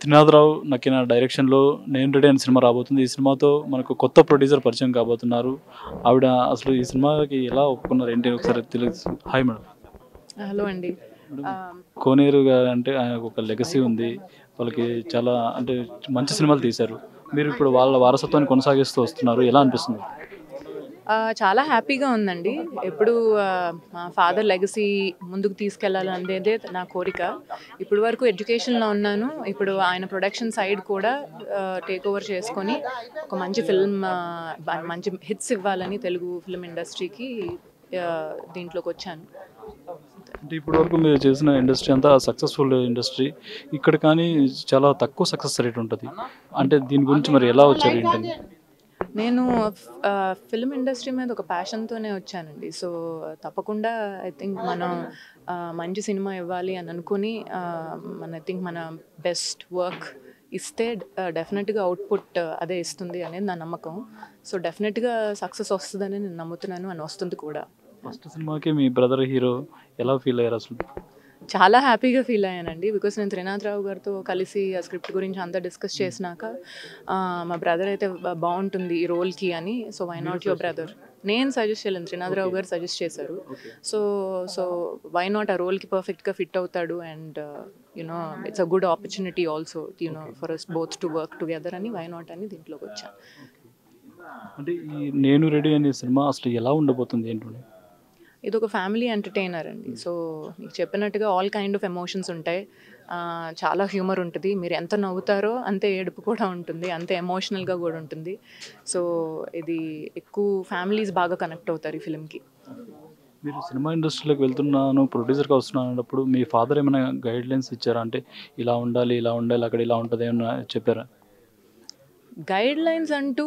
త్రినాథరావు నక్కిన డైరెక్షన్‌లో 'నేను రెడీ' అనే సినిమా రాబోతుంది. ఈ సినిమాతో మనకు కొత్త ప్రొడ్యూసర్ పరిచయం కాబోతున్నారు. ఆవిడ అసలు ఈ సినిమాకి ఎలా ఒప్పుకున్నారు ఏంటి ఒకసారి తెలుసు. Hi madam. హలో అండి. కోనేరు గారు అంటే ఆయనకు ఒక లెగసీ ఉంది. వాళ్ళకి చాలా అంటే మంచి సినిమాలు తీశారు. మీరు ఇప్పుడు వాళ్ళ వారసత్వాన్ని కొనసాగిస్తూ వస్తున్నారు. ఎలా అనిపిస్తుంది? చాలా హ్యాపీగా ఉందండి. ఎప్పుడు మా ఫాదర్ లెగసీ ముందుకు తీసుకెళ్లాలనేదే నా కోరిక. ఇప్పటి వరకు ఎడ్యుకేషన్లో ఉన్నాను. ఇప్పుడు ఆయన ప్రొడక్షన్ సైడ్ కూడా టేక్ ఓవర్ చేసుకొని ఒక మంచి ఫిల్మ్, మంచి హిట్స్ ఇవ్వాలని తెలుగు ఫిల్మ్ ఇండస్ట్రీకి దీంట్లోకి వచ్చాను. అంటే ఇప్పటి వరకు మీరు చేసిన ఇండస్ట్రీ అంతా సక్సెస్ఫుల్ ఇండస్ట్రీ. ఇక్కడ కానీ చాలా తక్కువ సక్సెస్ రేట్ ఉంటుంది. అంటే దీని గురించి మరి ఎలా వచ్చారు ఏంటని? నేను ఫిల్మ్ ఇండస్ట్రీ మీద ఒక ప్యాషన్తోనే వచ్చానండి. సో తప్పకుండా ఐ థింక్ మనం మంచి సినిమా ఇవ్వాలి అని అనుకుని మన బెస్ట్ వర్క్ ఇస్తే డెఫినెట్గా అవుట్పుట్ అదే ఇస్తుంది అనేది నా నమ్మకం. సో డెఫినెట్గా సక్సెస్ వస్తుందని నేను నమ్ముతున్నాను, అని వస్తుంది కూడా. ఫస్ట్ సినిమాకి మీ బ్రదర్ హీరో ఎలా ఫీల్ అయ్యారు అసలు? చాలా హ్యాపీగా ఫీల్ అయ్యానండి. బికాస్ నేను త్రినాథరావు గారితో కలిసి ఆ స్క్రిప్ట్ గురించి అంతా డిస్కస్ చేసినాక మా బ్రదర్ అయితే బాగుంటుంది ఈ రోల్కి అని. So why not your brother, నేను సజెస్ట్ చేయలేను, త్రినాథరావు గారు సజెస్ట్ చేశారు. సో సో వై నాట్ ఆ రోల్కి పర్ఫెక్ట్గా ఫిట్ అవుతాడు. And you know it's a good opportunity also for us both to work together అని వై నాట్ అని దీంట్లోకి వచ్చాను. అంటే ఈ 'నేను రెడీ' అనే సినిమా అసలు ఎలా ఉండబోతుంది ఏంటంటే? ఇది ఒక ఫ్యామిలీ ఎంటర్టైనర్ అండి. సో మీకు చెప్పినట్టుగా ఆల్ కైండ్ ఆఫ్ ఎమోషన్స్ ఉంటాయి. చాలా హ్యూమర్ ఉంటుంది. మీరు ఎంత నవ్వుతారో అంతే ఏడుపు కూడా ఉంటుంది, అంతే ఎమోషనల్గా కూడా ఉంటుంది. సో ఇది ఎక్కువ ఫ్యామిలీస్ బాగా కనెక్ట్ అవుతారు ఈ ఫిలింకి. మీరు సినిమా ఇండస్ట్రీలోకి వెళ్తున్నాను, ప్రొడ్యూసర్గా వస్తున్నాను అన్నప్పుడు మీ ఫాదర్ ఏమైనా గైడ్ లైన్స్ ఇచ్చారా? అంటే ఇలా ఉండాలి, ఇలా ఉండాలి, అక్కడ ఇలా ఉంటుంది ఏమన్నా చెప్పారా? గైడ్ లైన్స్ అంటూ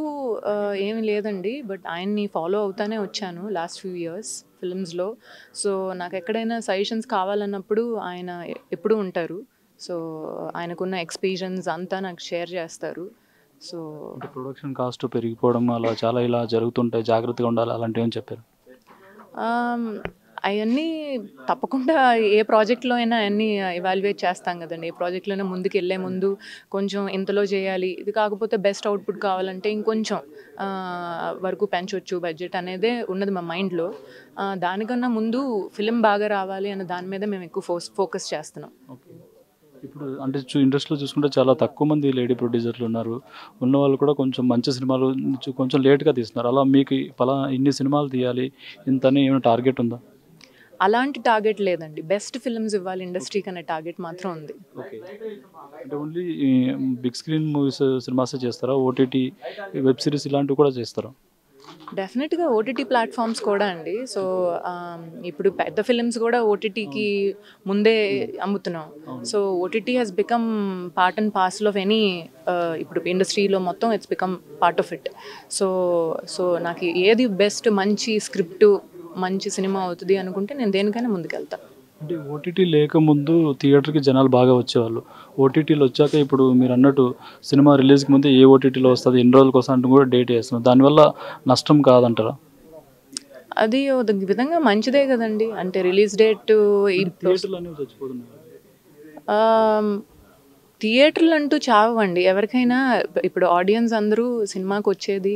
ఏమి లేదండి. బట్ ఆయన్ని ఫాలో అవుతానే వచ్చాను లాస్ట్ ఫ్యూ ఇయర్స్ ఫిల్మ్స్లో. సో నాకు ఎక్కడైనా సజెషన్స్ కావాలన్నప్పుడు ఆయన ఎప్పుడూ ఉంటారు. సో ఆయనకున్న ఎక్స్పీరియన్స్ అంతా నాకు షేర్ చేస్తారు. సో ప్రొడక్షన్ కాస్ట్ పెరిగిపోవడం అలా చాలా ఇలా జరుగుతుంటాయి, జాగ్రత్తగా ఉండాలి అలాంటివి ఏం చెప్పారు? అవన్నీ తప్పకుండా ఏ ప్రాజెక్ట్లో అయినా అన్నీ ఎవాల్యుయేట్ చేస్తాం కదండి. ఏ ప్రాజెక్ట్లోనే ముందుకు వెళ్ళే ముందు కొంచెం ఇంతలో చేయాలి, ఇది కాకపోతే బెస్ట్ అవుట్పుట్ కావాలంటే ఇంకొంచెం వరకు పెంచవచ్చు బడ్జెట్ అనేదే ఉన్నది మా మైండ్లో. దానికన్నా ముందు ఫిలిం బాగా రావాలి అన్న దాని మీద మేము ఎక్కువ ఫోకస్ చేస్తున్నాం. ఇప్పుడు అంటే ఇండస్ట్రీలో చూసుకుంటే చాలా తక్కువ మంది లేడీ ప్రొడ్యూసర్లు ఉన్నారు. ఉన్న వాళ్ళు కూడా కొంచెం మంచి సినిమాలు కొంచెం లేట్గా తీస్తున్నారు. అలా మీకు ఇన్ని సినిమాలు తీయాలి ఇంతనే ఏమైనా టార్గెట్ ఉందా? అలాంటి టార్గెట్ లేదండి. బెస్ట్ ఫిల్మ్స్ ఇవ్వాలి ఇండస్ట్రీకి అనే టార్గెట్ మాత్రం ఉంది. ఓకే. అంటే ఓన్లీ బిగ్ స్క్రీన్ మూవీస్ సినిమాసే చేస్తారా? ఓటీటీ వెబ్ సిరీస్ ఇలాంటివి కూడా చేస్తారా? డెఫినెట్గా ఓటీటీ ప్లాట్ఫామ్స్ కూడా అండి. సో ఇప్పుడు పెద్ద ఫిలిమ్స్ కూడా ఓటీటీకి ముందే అమ్ముతున్నాం. So OTT has become part and parcel of any, ఇప్పుడు ఇండస్ట్రీలో మొత్తం it's become part of it. So so నాకు ఏది బెస్ట్, మంచి స్క్రిప్ట్, మంచి సినిమా అవుతుంది అనుకుంటే నేను దేనికైనా ముందుకెళ్తాను. అంటే ఓటీటీ లేకముందు థియేటర్కి జనాలు బాగా వచ్చేవాళ్ళు. ఓటీటీలో వచ్చాక ఇప్పుడు మీరు అన్నట్టు సినిమా రిలీజ్కి ముందే ఏ ఓటీటీలో వస్తుంది, ఎన్ని రోజుల కోసం అంటూ కూడా డేట్ వేస్తున్నారు. దానివల్ల నష్టం కాదంటారా? అది ఒక విధంగా మంచిదే కదండి. అంటే రిలీజ్ డేట్ థియేటర్లు అంటూ చావండి ఎవరికైనా. ఇప్పుడు ఆడియన్స్ అందరూ సినిమాకి వచ్చేది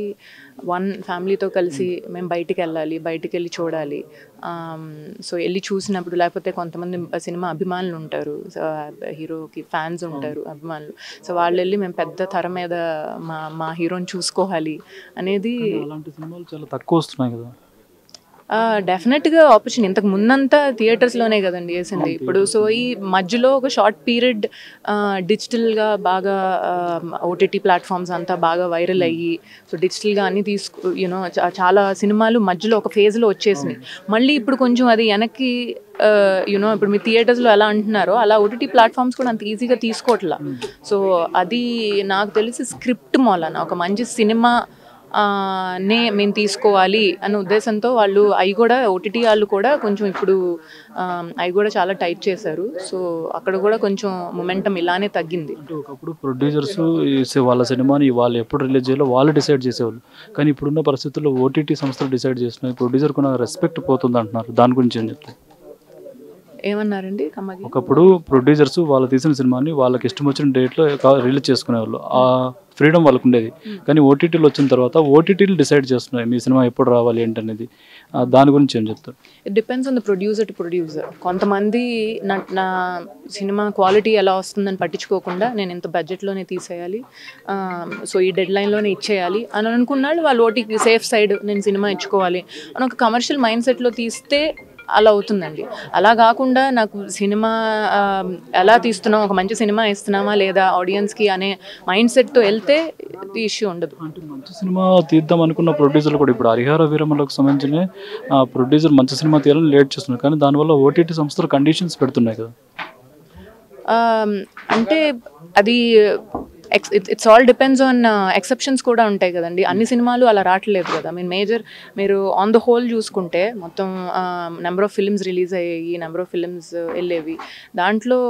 ఫ్యామిలీతో కలిసి మేము బయటికి వెళ్ళాలి, బయటికి వెళ్ళి చూడాలి. సో వెళ్ళి చూసినప్పుడు, లేకపోతే కొంతమంది సినిమా అభిమానులు ఉంటారు, హీరోకి ఫ్యాన్స్ ఉంటారు, అభిమానులు. సో వాళ్ళు వెళ్ళి మేము పెద్ద తెర మీద మా హీరోని చూసుకోవాలి అనేది. అలాంటి సినిమాలు చాలా తక్కువ వస్తున్నాయి కదా. డెఫినెట్గా ఆపర్చునిటీ ఇంతకు ముందంతా థియేటర్స్లోనే కదండి వేసింది. ఇప్పుడు సో ఈ మధ్యలో ఒక షార్ట్ పీరియడ్ డిజిటల్గా బాగా ఓటీటీ ప్లాట్ఫామ్స్ అంతా బాగా వైరల్ అయ్యి, సో డిజిటల్గా అన్నీ చాలా సినిమాలు మధ్యలో ఒక ఫేజ్లో వచ్చేసినాయి. మళ్ళీ ఇప్పుడు కొంచెం అది వెనక్కి ఇప్పుడు మీ థియేటర్స్లో ఎలా అంటున్నారో అలా ఓటీటీ ప్లాట్ఫామ్స్ కూడా అంత ఈజీగా తీసుకోవట్లా. సో అది నాకు తెలిసి స్క్రిప్ట్ మూలన ఒక మంచి సినిమా మేము తీసుకోవాలి అనే ఉద్దేశంతో వాళ్ళు అవి కూడా ఓటీటీ వాళ్ళు కూడా కొంచెం ఇప్పుడు అవి కూడా చాలా టైట్ చేశారు. సో అక్కడ కూడా కొంచెం మొమెంటం ఇలానే తగ్గింది. అంటే ఒకప్పుడు ప్రొడ్యూసర్స్ వాళ్ళ సినిమాని వాళ్ళు ఎప్పుడు రిలీజ్ చేయాలో వాళ్ళు డిసైడ్ చేసేవాళ్ళు. కానీ ఇప్పుడున్న పరిస్థితుల్లో ఓటీటీ సంస్థలు డిసైడ్ చేస్తున్నాయి. ప్రొడ్యూసర్కి ఉన్న రెస్పెక్ట్ పోతుంది అంటున్నారు. దాని గురించి ఏం చెప్తారు? ఏమన్నారండి కమ్మగి? ఒకప్పుడు ప్రొడ్యూసర్స్ వాళ్ళు తీసిన సినిమాని వాళ్ళకి ఇష్టం వచ్చిన డేట్లో రిలీజ్ చేసుకునేవాళ్ళు, ఆ ఫ్రీడమ్ వాళ్ళకు ఉండేది. కానీ ఓటీటీలు వచ్చిన తర్వాత ఓటీటీలు డిసైడ్ చేస్తున్నాయి మీ సినిమా ఎప్పుడు రావాలి ఏంటనేది. దాని గురించి ఏం చెప్తారు? It depends on the producer to producer. కొంతమంది నా సినిమా క్వాలిటీ ఎలా వస్తుందని పట్టించుకోకుండా నేను ఇంత బడ్జెట్లోనే తీసేయాలి, సో ఈ డెడ్ లైన్లోనే ఇచ్చేయాలి అని అనుకున్నాడు. వాళ్ళు ఓటీటీ సేఫ్ సైడ్ నేను సినిమా ఇచ్చుకోవాలి అని ఒక కమర్షియల్ మైండ్ సెట్లో తీస్తే అలా అవుతుందండి. అలా కాకుండా నాకు సినిమా ఎలా తీస్తున్నాం, ఒక మంచి సినిమా ఇస్తున్నామా లేదా ఆడియన్స్కి అనే మైండ్ సెట్తో వెళ్తే ఇష్యూ ఉండదు. అంటే మంచి సినిమా తీద్దాం అనుకున్న ప్రొడ్యూసర్లు కూడా ఇప్పుడు హరిహర వీరమలకు సంబంధించిన ప్రొడ్యూసర్ మంచి సినిమా తీయాలని లేట్ చేస్తున్నారు, కానీ దానివల్ల ఓటీటీ సంస్థలు కండిషన్స్ పెడుతున్నాయి కదా. అంటే అది it's all depends on exceptions కూడా ఉంటాయి కదండి. అన్ని సినిమాలు అలా రావట్లేదు కదా. మీరు ఆన్ ద హోల్ చూసుకుంటే మొత్తం నెంబర్ ఆఫ్ ఫిల్మ్స్ రిలీజ్ అయ్యాయి, నెంబర్ ఆఫ్ ఫిల్మ్స్ వెళ్ళేవి, దాంట్లో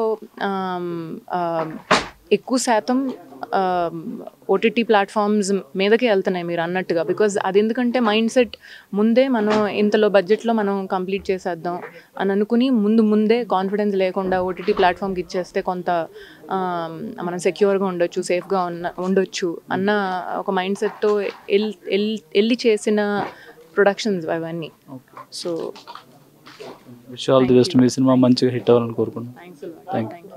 ఎక్కువ శాతం ఓటీటీ ప్లాట్ఫామ్స్ మీదకే వెళ్తున్నాయి మీరు అన్నట్టుగా. బికాజ్ అది ఎందుకంటే మైండ్ సెట్ ముందే మనం ఇంతలో బడ్జెట్లో మనం కంప్లీట్ చేసేద్దాం అని అనుకుని ముందే కాన్ఫిడెన్స్ లేకుండా ఓటీటీ ప్లాట్ఫామ్కి ఇచ్చేస్తే కొంత మనం సెక్యూర్గా ఉండొచ్చు, సేఫ్గా ఉండొచ్చు అన్న ఒక మైండ్ సెట్తో వెళ్ళి చేసిన ప్రొడక్షన్స్ అవన్నీ. So wish all the best, me cinema మంచిగా హిట్ అవ్వాలని కోరుకుంటున్నాను. Thank you.